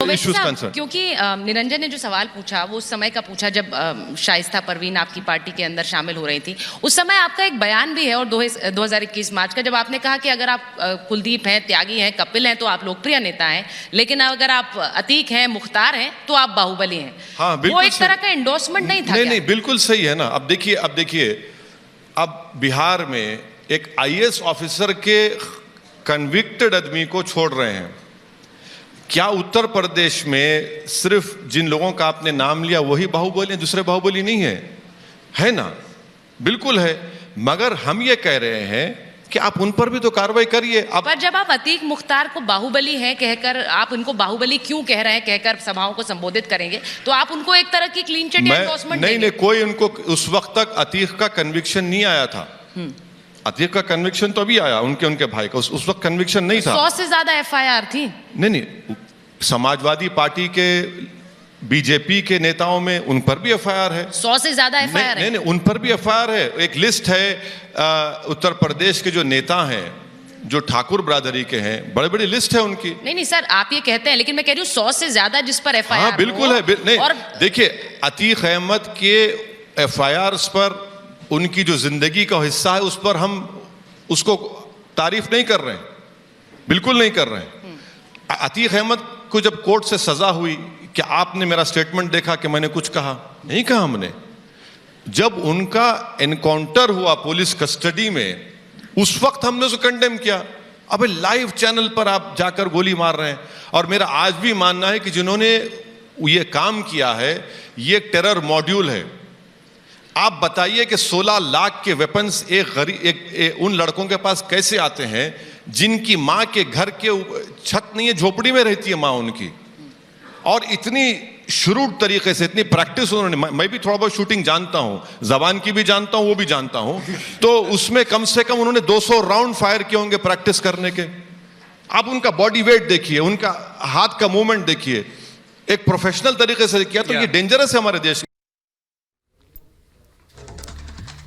issues concerned. क्योंकि निरंजन ने जो सवाल पूछा वो उस समय का पूछा जब शाइस्ता परवीन आपकी पार्टी के अंदर शामिल हो रही थी। उस समय आपका एक बयान भी है और 2021 मार्च का, जब आपने कहा कि अगर आप कुलदीप हैं, त्यागी हैं, कपिल हैं तो आप लोकप्रिय नेता हैं, लेकिन अगर आप अतीक हैं, मुख्तार हैं तो आप बाहुबली हैं। हाँ, वो एक तरह का एंडोर्समेंट नहीं था? नहीं, बिल्कुल सही है ना। अब देखिए अब बिहार में एक आईएएस ऑफिसर के कन्विक्टेड आदमी को छोड़ रहे हैं। क्या उत्तर प्रदेश में सिर्फ जिन लोगों का आपने नाम लिया वही बाहुबली है, दूसरे बाहुबली नहीं है ना? बिल्कुल है। मगर हम ये कह रहे हैं कि आप उन पर भी तो कार्रवाई करिए। पर जब आप अतीक मुख्तार को बाहुबली है कहकर, आप उनको बाहुबली क्यों कह रहे हैं कहकर सभाओं को संबोधित करेंगे, तो आप उनको एक तरह की क्लीन चिट एंडोर्समेंट देंगे? नहीं, कोई उनको उस वक्त तक अतीक का कन्विक्शन नहीं आया था। अतीक का कन्विक्शन तो अभी आया, उनके भाई का। उस वक्त कन्विक्शन नहीं था। 100 से ज्यादा एफआईआर थी। नहीं, समाजवादी पार्टी के, बीजेपी के नेताओं में उन पर भी एफआईआर है। 100 से ज्यादा एफआईआर है। नहीं, उन पर भी एफआईआर है। एक लिस्ट है उत्तर प्रदेश के जो नेता हैं, जो ठाकुर बरादरी के हैं, बड़ी बड़ी लिस्ट है उनकी। नहीं सर, आप ये कहते हैं, लेकिन मैं कह रही हूँ 100 से ज्यादा जिस पर एफआईआर। हाँ, बिल्कुल है। नहीं, और देखिए, अतीक अहमद के एफआईआर पर उनकी जो जिंदगी का हिस्सा है उस पर हम उसको तारीफ नहीं कर रहे हैं, बिल्कुल नहीं कर रहे हैं। अतीक अहमद को जब कोर्ट से सजा हुई, क्या आपने मेरा स्टेटमेंट देखा कि मैंने कुछ कहा? नहीं कहा हमने। जब उनका एनकाउंटर हुआ पुलिस कस्टडी में, उस वक्त हमने उसको कंडेम किया। अबे लाइव चैनल पर आप जाकर गोली मार रहे हैं। और मेरा आज भी मानना है कि जिन्होंने ये काम किया है ये एक टेरर मॉड्यूल है। आप बताइए कि 16 लाख के वेपन्स उन लड़कों के पास कैसे आते हैं जिनकी माँ के घर के छत नहीं है, झोपड़ी में रहती है माँ उनकी, और इतनी शुरू तरीके से, इतनी प्रैक्टिस उन्होंने। मैं भी थोड़ा बहुत शूटिंग जानता हूँ, जबान की भी जानता हूँ, वो भी जानता हूँ। तो उसमें कम से कम उन्होंने 200 राउंड फायर किए होंगे प्रैक्टिस करने के। आप उनका बॉडी वेट देखिए, उनका हाथ का मूवमेंट देखिए, एक प्रोफेशनल तरीके से किया। तो ये डेंजरस है हमारे देश